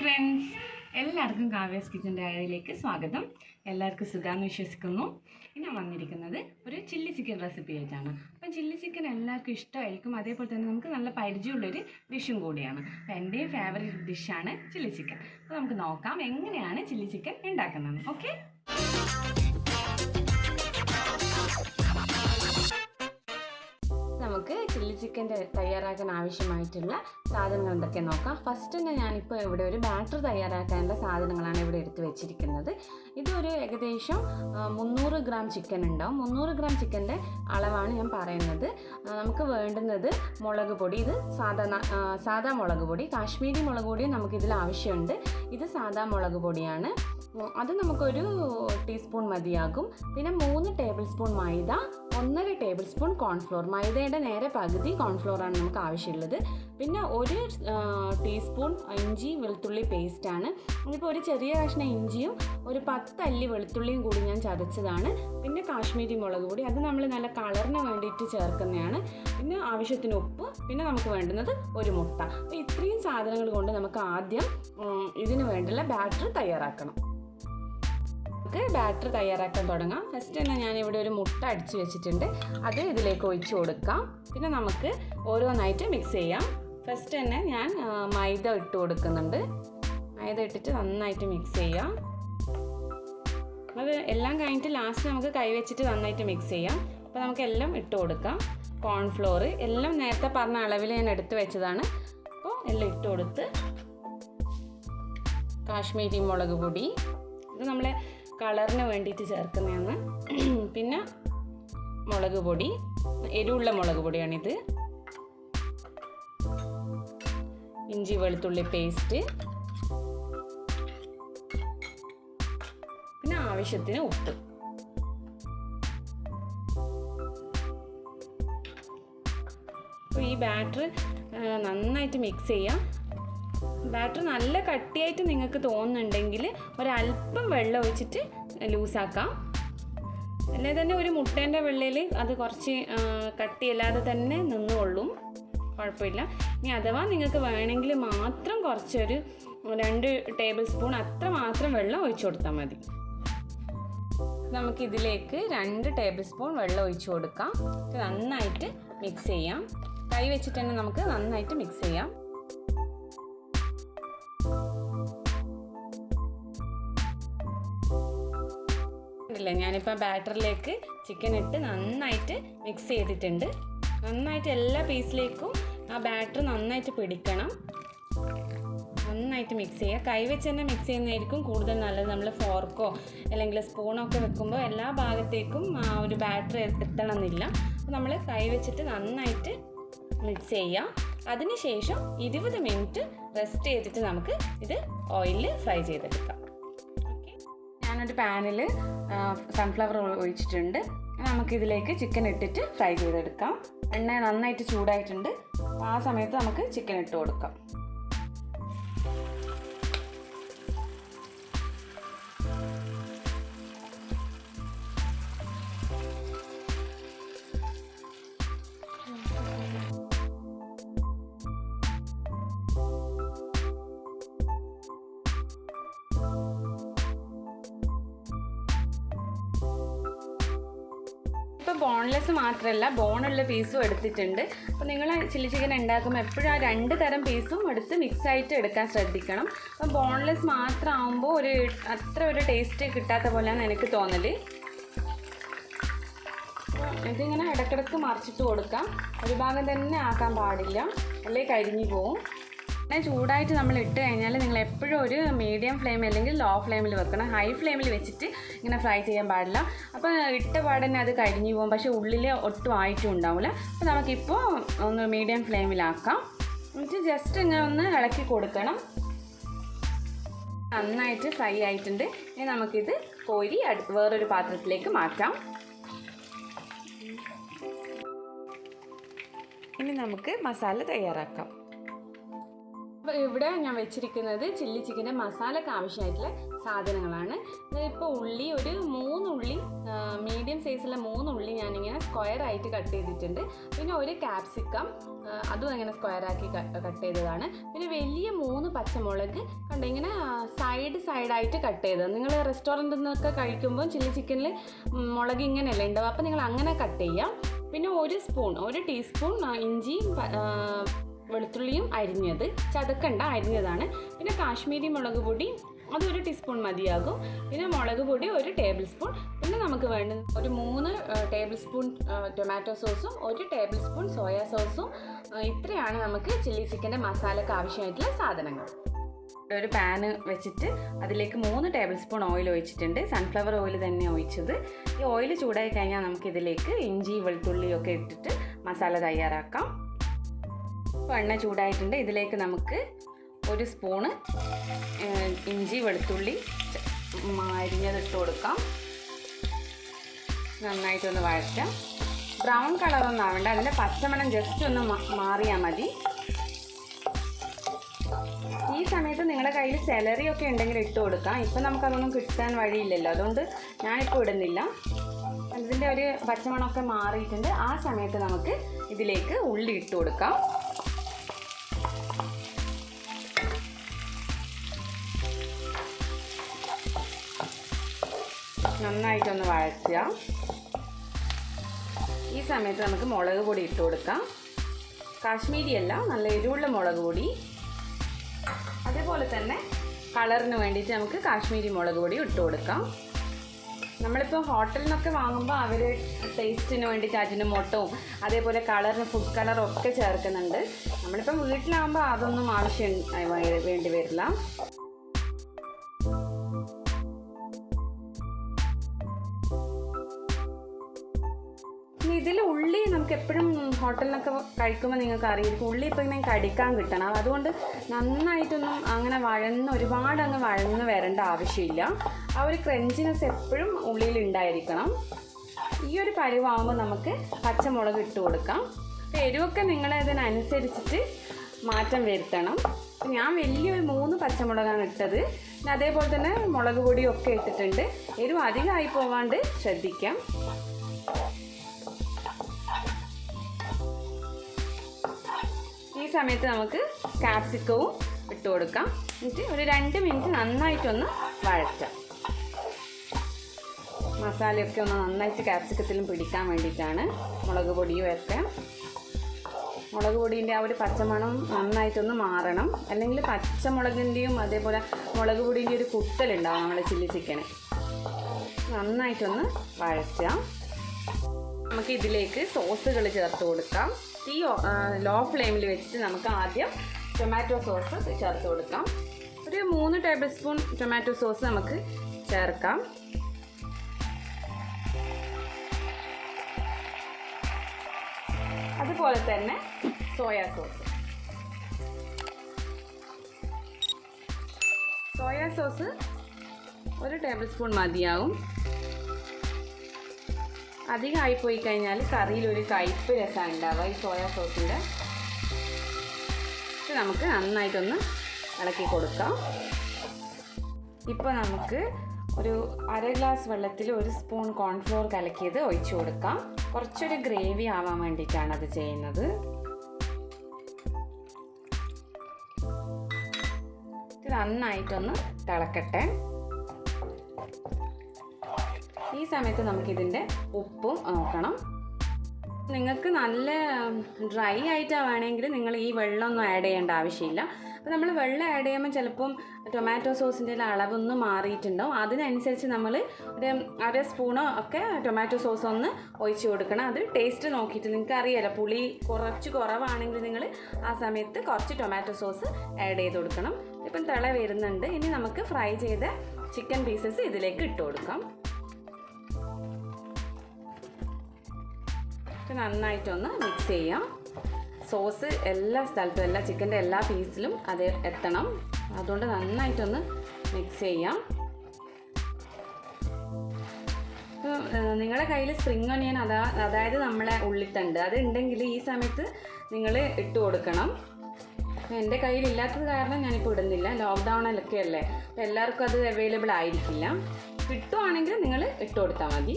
Friends, എല്ലാവർക്കും കാവ്യാസ് കിച്ചൻ്റെ ഡയറിയിലേക്ക് സ്വാഗതം. എല്ലാവർക്കും സുഖാന്ന് വിശ്വസിക്കുന്നു. ഞാൻ വന്നിരിക്കുന്നത് ഒരു ചില്ലി ചിക്കൻ റെസിപ്പി ആയിട്ടാണ്. അപ്പം ചില്ലി ചിക്കൻ എല്ലാവർക്കും ഇഷ്ടമായിരിക്കും, അതേപോലെ തന്നെ നമുക്ക് നല്ല പരിചയമുള്ളൊരു ഡിഷും കൂടിയാണ്. അപ്പം എൻ്റെയും ഫേവറേറ്റ് ഡിഷാണ് ചില്ലി ചിക്കൻ. അപ്പോൾ നമുക്ക് നോക്കാം എങ്ങനെയാണ് ചില്ലി ചിക്കൻ ഉണ്ടാക്കുന്നത്. ഓക്കെ, നമുക്ക് ചില്ലി ചിക്കൻ്റെ തയ്യാറാക്കാൻ ആവശ്യമായിട്ടുള്ള സാധനങ്ങൾ എന്തൊക്കെ നോക്കാം. ഫസ്റ്റ് തന്നെ ഞാനിപ്പോൾ ഇവിടെ ഒരു ബാറ്റർ തയ്യാറാക്കാനുള്ള സാധനങ്ങളാണ് ഇവിടെ എടുത്ത് വെച്ചിരിക്കുന്നത്. ഇതൊരു ഏകദേശം 300 ഗ്രാം ചിക്കൻ ഉണ്ടാവും. 300 ഗ്രാം ചിക്കൻ്റെ അളവാണ് ഞാൻ പറയുന്നത്. നമുക്ക് വേണ്ടുന്നത് മുളക് പൊടി. ഇത് സാദാ മുളക് പൊടി, കാശ്മീരി മുളക് പൊടിയും നമുക്കിതിൽ ആവശ്യമുണ്ട്. ഇത് സാദാ മുളക് പൊടിയാണ്, അത് നമുക്കൊരു ടീസ്പൂൺ മതിയാകും. പിന്നെ 3 ടേബിൾ സ്പൂൺ മൈദ, 1.5 ടേബിൾ സ്പൂൺ കോൺഫ്ലോർ. മൈദയുടെ നേരെ പകുതി കോൺഫ്ലോറാണ് നമുക്ക് ആവശ്യമുള്ളത്. പിന്നെ 1 ടീസ്പൂൺ ഇഞ്ചി വെളുത്തുള്ളി പേസ്റ്റാണ്. ഇപ്പോൾ ഒരു ചെറിയ കഷ്ണം ഇഞ്ചിയും ഒരു 10 അല്ലി വെളുത്തുള്ളിയും കൂടി ഞാൻ ചതച്ചതാണ്. പിന്നെ കാശ്മീരി മുളക് പൊടി, അത് നമ്മൾ നല്ല കളറിന് വേണ്ടിയിട്ട് ചേർക്കുന്നതാണ്. പിന്നെ ആവശ്യത്തിന് ഉപ്പ്, പിന്നെ നമുക്ക് വേണ്ടുന്നത് ഒരു മുട്ട. അപ്പോൾ ഇത്രയും സാധനങ്ങൾ കൊണ്ട് നമുക്ക് ആദ്യം ഇതിന് വേണ്ടിയുള്ള ബാറ്റർ തയ്യാറാക്കണം. ബാറ്റർ തയ്യാറാക്കാൻ തുടങ്ങാം. ഫസ്റ്റ് തന്നെ ഞാനിവിടെ ഒരു മുട്ട അടിച്ച് വെച്ചിട്ടുണ്ട്, അത് ഇതിലേക്ക് ഒഴിച്ച് കൊടുക്കാം. പിന്നെ നമുക്ക് ഓരോന്നായിട്ട് മിക്സ് ചെയ്യാം. ഫസ്റ്റ് തന്നെ ഞാൻ മൈദ ഇട്ട് കൊടുക്കുന്നുണ്ട്. മൈദ ഇട്ടിട്ട് നന്നായിട്ട് മിക്സ് ചെയ്യാം. അത് എല്ലാം കഴിഞ്ഞിട്ട് ലാസ്റ്റ് നമുക്ക് കൈ വെച്ചിട്ട് നന്നായിട്ട് മിക്സ് ചെയ്യാം. അപ്പോൾ നമുക്ക് എല്ലാം ഇട്ട് കൊടുക്കാം. കോൺഫ്ലോർ എല്ലാം നേരത്തെ പറഞ്ഞ അളവിൽ ഞാൻ എടുത്ത് വെച്ചതാണ്. അപ്പോൾ എല്ലാം ഇട്ട് കൊടുത്ത് കാശ്മീരി മുളക് പൊടി, ഇത് നമ്മളെ കളറിന് വേണ്ടിയിട്ട് ചേർക്കുന്നതാണ്. പിന്നെ മുളക് പൊടി, എരിവുള്ള മുളക് പൊടിയാണിത്. ഇഞ്ചി വെളുത്തുള്ളി പേസ്റ്റ്, പിന്നെ ആവശ്യത്തിന് ഉപ്പ്. അപ്പോൾ ഈ ബാറ്റർ നന്നായിട്ട് മിക്സ് ചെയ്യാം. ബാറ്റർ നല്ല കട്ടിയായിട്ട് നിങ്ങൾക്ക് തോന്നുന്നുണ്ടെങ്കിൽ ഒരല്പം വെള്ളം ഒഴിച്ചിട്ട് ലൂസാക്കാം. അല്ലെ തന്നെ ഒരു മുട്ടേൻ്റെ വെള്ളയിൽ അത് കുറച്ച് കട്ടിയല്ലാതെ തന്നെ നിന്നുകൊള്ളും, കുഴപ്പമില്ല. ഇനി അഥവാ നിങ്ങൾക്ക് വേണമെങ്കിൽ മാത്രം കുറച്ചൊരു 2 ടേബിൾ സ്പൂൺ അത്ര മാത്രം വെള്ളം ഒഴിച്ചു കൊടുത്താൽ മതി. നമുക്കിതിലേക്ക് 2 ടേബിൾ സ്പൂൺ വെള്ളം ഒഴിച്ചു കൊടുക്കാം. നന്നായിട്ട് മിക്സ് ചെയ്യാം. കൈ വെച്ചിട്ട് തന്നെ നമുക്ക് നന്നായിട്ട് മിക്സ് ചെയ്യാം. ഞാനിപ്പോൾ ബാറ്ററിലേക്ക് ചിക്കൻ ഇട്ട് നന്നായിട്ട് മിക്സ് ചെയ്തിട്ടുണ്ട്. നന്നായിട്ട് എല്ലാ പീസിലേക്കും ആ ബാറ്റർ നന്നായിട്ട് പിടിക്കണം. നന്നായിട്ട് മിക്സ് ചെയ്യുക. കൈ വെച്ച് തന്നെ മിക്സ് ചെയ്യുന്നതായിരിക്കും കൂടുതൽ നല്ലത്. നമ്മൾ ഫോർക്കോ അല്ലെങ്കിൽ സ്പൂണോ ഒക്കെ വെക്കുമ്പോൾ എല്ലാ ഭാഗത്തേക്കും ആ ഒരു ബാറ്റർ എത്തണമെന്നില്ല. അപ്പോൾ നമ്മൾ കൈ വെച്ചിട്ട് നന്നായിട്ട് മിക്സ് ചെയ്യുക. അതിനുശേഷം 20 മിനിറ്റ് റെസ്റ്റ് ചെയ്തിട്ട് നമുക്ക് ഇത് ഓയിലിൽ ഫ്രൈ ചെയ്തെടുക്കാം. ഞാനൊരു പാനിൽ സൺഫ്ലവർ ഒഴിച്ചിട്ടുണ്ട്. നമുക്കിതിലേക്ക് ചിക്കൻ ഇട്ടിട്ട് ഫ്രൈ ചെയ്തെടുക്കാം. എണ്ണ നന്നായിട്ട് ചൂടായിട്ടുണ്ട്. ആ സമയത്ത് നമുക്ക് ചിക്കൻ ഇട്ട് കൊടുക്കാം. ഇപ്പോൾ ബോൺലെസ് മാത്രമല്ല ബോണുള്ള പീസും എടുത്തിട്ടുണ്ട്. അപ്പോൾ നിങ്ങൾ ചില്ലി ചിക്കൻ ഉണ്ടാക്കുമ്പോൾ എപ്പോഴും ആ 2 തരം പീസും എടുത്ത് മിക്സായിട്ട് എടുക്കാൻ ശ്രദ്ധിക്കണം. അപ്പോൾ ബോൺലെസ് മാത്രമാകുമ്പോൾ അത്ര ഒരു ടേസ്റ്റ് കിട്ടാത്ത പോലെയാണ് എനിക്ക് തോന്നൽ. ഇതിങ്ങനെ ഇടയ്ക്കിടയ്ക്ക് മറിച്ചിട്ട് കൊടുക്കാം. ഒരു ഭാഗം തന്നെ ആക്കാൻ പാടില്ല, അല്ലെങ്കിൽ കരിഞ്ഞു പോവും. പിന്നെ ചൂടായിട്ട് നമ്മൾ ഇട്ട് കഴിഞ്ഞാൽ നിങ്ങൾ എപ്പോഴും ഒരു മീഡിയം ഫ്ലെയിം അല്ലെങ്കിൽ ലോ ഫ്ലെയിമിൽ വെക്കണം. ഹൈ ഫ്ലെയിമിൽ വെച്ചിട്ട് ഇങ്ങനെ ഫ്രൈ ചെയ്യാൻ പാടില്ല. അപ്പോൾ ഇട്ട പാടന്നെ അത് കരിഞ്ഞു പോകും, പക്ഷേ ഉള്ളിൽ ഒട്ടും ആയിട്ടും ഉണ്ടാവില്ല. അപ്പോൾ നമുക്കിപ്പോൾ ഒന്ന് മീഡിയം ഫ്ലെയിമിലാക്കാം. എന്നിട്ട് ജസ്റ്റ് ഇങ്ങനെ ഒന്ന് ഇളക്കി കൊടുക്കണം. നന്നായിട്ട് ഫ്രൈ ആയിട്ടുണ്ട്. ഇനി നമുക്കിത് കോരി വേറൊരു പാത്രത്തിലേക്ക് മാറ്റാം. ഇനി നമുക്ക് മസാല തയ്യാറാക്കാം. അപ്പോൾ ഇവിടെ ഞാൻ വെച്ചിരിക്കുന്നത് ചില്ലി ചിക്കൻ്റെ മസാലയ്ക്ക് ആവശ്യമായിട്ടുള്ള സാധനങ്ങളാണ്. ഇപ്പോൾ ഉള്ളി ഒരു 3 ഉള്ളി, മീഡിയം സൈസിലെ 3 ഉള്ളി ഞാനിങ്ങനെ സ്ക്വയറായിട്ട് കട്ട് ചെയ്തിട്ടുണ്ട്. പിന്നെ ഒരു ക്യാപ്സിക്കം, അതും അങ്ങനെ സ്ക്വയറാക്കി കട്ട് ചെയ്തതാണ്. പിന്നെ വലിയ 3 പച്ചമുളക് കണ്ട് ഇങ്ങനെ സൈഡായിട്ട് കട്ട് ചെയ്തത്. നിങ്ങൾ റെസ്റ്റോറൻറ്റിൽ നിന്നൊക്കെ കഴിക്കുമ്പോൾ ചില്ലി ചിക്കനിൽ മുളക് ഇങ്ങനെയല്ലേ ഉണ്ടാവും, അപ്പോൾ നിങ്ങൾ അങ്ങനെ കട്ട് ചെയ്യാം. പിന്നെ ഒരു ടീസ്പൂൺ ഇഞ്ചിയും വെളുത്തുള്ളിയും അരിഞ്ഞത്, ചതക്കണ്ട, അരിഞ്ഞതാണ്. പിന്നെ കാശ്മീരി മുളക് പൊടി അതൊരു ടീസ്പൂൺ മതിയാകും. പിന്നെ മുളക് പൊടി 1 ടേബിൾ സ്പൂൺ. പിന്നെ നമുക്ക് വേണ്ട ഒരു 3 ടേബിൾ സ്പൂൺ ടൊമാറ്റോ സോസും 1 ടേബിൾ സ്പൂൺ സോയ സോസും. ഇത്രയാണ് നമുക്ക് ചില്ലി ചിക്കൻ്റെ മസാലയ്ക്ക് ആവശ്യമായിട്ടുള്ള സാധനങ്ങൾ. ഒരു പാന് വെച്ചിട്ട് അതിലേക്ക് 3 ടേബിൾ സ്പൂൺ ഓയിൽ ഒഴിച്ചിട്ടുണ്ട്. സൺഫ്ലവർ ഓയിൽ തന്നെ ഒഴിച്ചത്. ഈ ഓയിൽ ചൂടായി കഴിഞ്ഞാൽ നമുക്കിതിലേക്ക് ഇഞ്ചി വെളുത്തുള്ളിയൊക്കെ ഇട്ടിട്ട് മസാല തയ്യാറാക്കാം. ഇപ്പോൾ എണ്ണ ചൂടായിട്ടുണ്ട്. ഇതിലേക്ക് നമുക്ക് 1 സ്പൂണ് ഇഞ്ചി വെളുത്തുള്ളി അരിഞ്ഞതിട്ട് കൊടുക്കാം. നന്നായിട്ടൊന്ന് വഴറ്റാം. ബ്രൗൺ കളറൊന്നും ആവേണ്ട, അതിൻ്റെ പച്ചമണം ജസ്റ്റ് ഒന്ന് മാറിയാൽ മതി. ഈ സമയത്ത് നിങ്ങളുടെ കയ്യിൽ സെലറിയൊക്കെ ഉണ്ടെങ്കിൽ ഇട്ട് കൊടുക്കാം. ഇപ്പം നമുക്കതൊന്നും കിട്ടാൻ വഴിയില്ലല്ലോ, അതുകൊണ്ട് ഞാനിപ്പോൾ ഇടുന്നില്ല. അതിൻ്റെ ഒരു പച്ചമണമൊക്കെ മാറിയിട്ടുണ്ട്. ആ സമയത്ത് നമുക്ക് ഇതിലേക്ക് ഉള്ളി ഇട്ട് കൊടുക്കാം. നന്നായിട്ടൊന്ന് വഴറ്റുക. ഈ സമയത്ത് നമുക്ക് മുളക് പൊടി ഇട്ട് കൊടുക്കാം. കാശ്മീരി അല്ല, നല്ല എരിവുള്ള മുളക് പൊടി. അതേപോലെ തന്നെ കളറിന് വേണ്ടിയിട്ട് നമുക്ക് കാശ്മീരി മുളക് പൊടി ഇട്ട് കൊടുക്കാം. നമ്മളിപ്പോൾ ഹോട്ടലിൽ നിന്നൊക്കെ വാങ്ങുമ്പോൾ അവർ ടേസ്റ്റിന് വേണ്ടിയിട്ട് അജിനോമോട്ടോയും അതേപോലെ കളറിന് ഫുഡ് കളറൊക്കെ ചേർക്കുന്നുണ്ട്. നമ്മളിപ്പോൾ വീട്ടിലാകുമ്പോൾ അതൊന്നും ആവശ്യം വേണ്ടി വരില്ല. ഇതിൽ ഉള്ളി നമുക്ക് എപ്പോഴും ഹോട്ടലിനൊക്കെ കഴിക്കുമ്പോൾ നിങ്ങൾക്ക് അറിയായിരിക്കും, ഉള്ളി ഇപ്പോൾ ഇങ്ങനെ കടിക്കാൻ കിട്ടണം. അതുകൊണ്ട് നന്നായിട്ടൊന്നും അങ്ങനെ ഒരുപാട് അങ്ങ് വഴന്ന് വരേണ്ട ആവശ്യമില്ല. ആ ഒരു ക്രഞ്ചിനെസ് എപ്പോഴും ഉള്ളിയിൽ ഉണ്ടായിരിക്കണം. ഈ ഒരു പരുവാകുമ്പോൾ നമുക്ക് പച്ചമുളക് ഇട്ട് കൊടുക്കാം. അപ്പോൾ എരിവൊക്കെ നിങ്ങളതിനനുസരിച്ചിട്ട് മാറ്റം വരുത്തണം. ഞാൻ വലിയൊരു 3 പച്ചമുളകാണ് ഇട്ടത്. പിന്നെ അതേപോലെ തന്നെ മുളക് പൊടിയൊക്കെ ഇട്ടിട്ടുണ്ട്. എരിവ് അധികമായി പോവാണ്ട് ശ്രദ്ധിക്കാം. ഈ സമയത്ത് നമുക്ക് കാപ്സിക്കവും ഇട്ട് കൊടുക്കാം. എന്നിട്ട് ഒരു 2 മിനിറ്റ് നന്നായിട്ടൊന്ന് വഴറ്റാം. മസാലയൊക്കെ ഒന്ന് നന്നായിട്ട് കാപ്സിക്കത്തിലും പിടിക്കാൻ വേണ്ടിയിട്ടാണ് മുളക് പൊടിയും ഒക്കെ. മുളക് പൊടീൻ്റെ ആ ഒരു പച്ചമണം നന്നായിട്ടൊന്ന് മാറണം. അല്ലെങ്കിൽ പച്ചമുളകിൻ്റെയും അതേപോലെ മുളക് പൊടീൻ്റെ ഒരു കുത്തലുണ്ടാവും നമ്മുടെ ചില്ലി ചിക്കന്. നന്നായിട്ടൊന്ന് വഴറ്റാം. നമുക്ക് ഇതിലേക്ക് സോസുകൾ ചേർത്ത് കൊടുക്കാം. തീ ലോ ഫ്ലെയിമിൽ വെച്ചിട്ട് നമുക്ക് ആദ്യം ടൊമാറ്റോ സോസ് ചേർത്ത് കൊടുക്കാം. ഒരു 3 ടേബിൾ സ്പൂൺ ടൊമാറ്റോ സോസ് നമുക്ക് ചേർക്കാം. അതുപോലെ തന്നെ സോയ സോസ് 1 ടേബിൾ സ്പൂൺ മതിയാവും. അധികമായിപ്പോയി കഴിഞ്ഞാൽ കറിയിലൊരു കയ്പ്പ് രസം ഉണ്ടാവുക ഈ സോയാ സോസിൻ്റെ. ഇത് നമുക്ക് നന്നായിട്ടൊന്ന് ഇളക്കി കൊടുക്കാം. ഇപ്പോൾ നമുക്ക് ഒരു 1/2 ഗ്ലാസ് വെള്ളത്തിൽ 1 സ്പൂൺ കോൺഫ്ലോർ കലക്കിയത് ഒഴിച്ചു കൊടുക്കാം. കുറച്ചൊരു ഗ്രേവി ആവാൻ വേണ്ടിയിട്ടാണ് അത് ചെയ്യുന്നത്. ഇത് നന്നായിട്ടൊന്ന് തിളക്കട്ടെ. ഈ സമയത്ത് നമുക്കിതിൻ്റെ ഉപ്പും നോക്കണം. നിങ്ങൾക്ക് നല്ല ഡ്രൈ ആയിട്ടാണ് വേണമെങ്കിൽ നിങ്ങൾ ഈ വെള്ളമൊന്നും ആഡ് ചെയ്യേണ്ട ആവശ്യമില്ല. അപ്പോൾ നമ്മൾ വെള്ളം ആഡ് ചെയ്യുമ്പോൾ ചിലപ്പം ടൊമാറ്റോ സോസിൻ്റെ അളവൊന്നും മാറിയിട്ടുണ്ടാവും. അതിനനുസരിച്ച് നമ്മൾ ഒരു 1/2 സ്പൂണോ ഒക്കെ ടൊമാറ്റോ സോസ് ഒന്ന് ഒഴിച്ച് കൊടുക്കണം. അത് ടേസ്റ്റ് നോക്കിയിട്ട് നിങ്ങൾക്ക് അറിയാമല്ലോ, പുളി കുറച്ച് കുറവാണെങ്കിൽ നിങ്ങൾ ആ സമയത്ത് കുറച്ച് ടൊമാറ്റോ സോസ് ആഡ് ചെയ്ത് കൊടുക്കണം. ഇപ്പം തിള വരുന്നുണ്ട്. ഇനി നമുക്ക് ഫ്രൈ ചെയ്ത ചിക്കൻ പീസസ് ഇതിലേക്ക് ഇട്ട് കൊടുക്കാം. നന്നായിട്ടൊന്ന് മിക്സ് ചെയ്യാം. സോസ് എല്ലാ സ്ഥലത്തും, എല്ലാ ചിക്കൻ്റെ എല്ലാ പീസിലും അത് എത്തണം. അതുകൊണ്ട് നന്നായിട്ടൊന്ന് മിക്സ് ചെയ്യാം. നിങ്ങളുടെ കയ്യിൽ സ്പ്രിംഗ് ഒനിയൻ അതായത് നമ്മളെ ഉള്ളിത്തണ്ട് അത് ഉണ്ടെങ്കിൽ ഈ സമയത്ത് നിങ്ങൾ ഇട്ട് കൊടുക്കണം. എൻ്റെ കയ്യിലില്ലാത്തത് കാരണം ഞാനിപ്പോൾ ഇടുന്നില്ല. ലോക്ക്ഡൗണിലൊക്കെ അല്ലേ, അപ്പോൾ എല്ലാവർക്കും അത് അവൈലബിൾ ആയിരിക്കില്ല. കിട്ടുവാണെങ്കിൽ നിങ്ങൾ ഇട്ട് കൊടുത്താൽ മതി.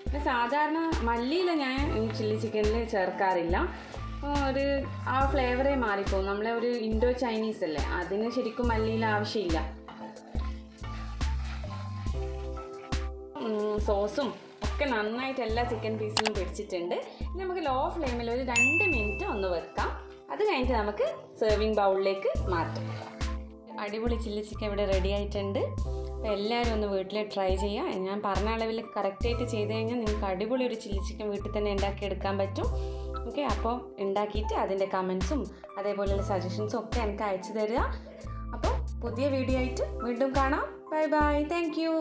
പിന്നെ സാധാരണ മല്ലിയില ഞാൻ ചില്ലി ചിക്കനിൽ ചേർക്കാറില്ല. ഒരു ആ ഫ്ലേവറേ മാറിപ്പോകും. നമ്മളെ ഒരു ഇൻഡോ ചൈനീസ് അല്ലേ, അതിന് ശരിക്കും മല്ലിയില ആവശ്യമില്ല. സോസും ഒക്കെ നന്നായിട്ട് എല്ലാ ചിക്കൻ പീസിലും പിടിച്ചിട്ടുണ്ട്. ഇനി നമുക്ക് ലോ ഫ്ലെയിമിൽ ഒരു 2 മിനിറ്റ് ഒന്ന് വെക്കാം. അത് കഴിഞ്ഞിട്ട് നമുക്ക് സെർവിങ് ബൗളിലേക്ക് മാറ്റാം. അടിപൊളി ചില്ലി ചിക്കൻ ഇവിടെ റെഡി ആയിട്ടുണ്ട്. അപ്പോൾ എല്ലാവരും ഒന്ന് വീട്ടിൽ ട്രൈ ചെയ്യുക. ഞാൻ പറഞ്ഞ അളവിൽ കറക്റ്റായിട്ട് ചെയ്ത് കഴിഞ്ഞാൽ നിങ്ങൾക്ക് അടിപൊളി ഒരു ചില്ലി ചിക്കൻ വീട്ടിൽ തന്നെ ഉണ്ടാക്കിയെടുക്കാൻ പറ്റും. ഓക്കെ, അപ്പോൾ ഉണ്ടാക്കിയിട്ട് അതിൻ്റെ കമൻസും അതേപോലെയുള്ള സജഷൻസും ഒക്കെ എനിക്ക് അയച്ചു തരിക. അപ്പോൾ പുതിയ വീഡിയോ ആയിട്ട് വീണ്ടും കാണാം. Bye bye, thank you.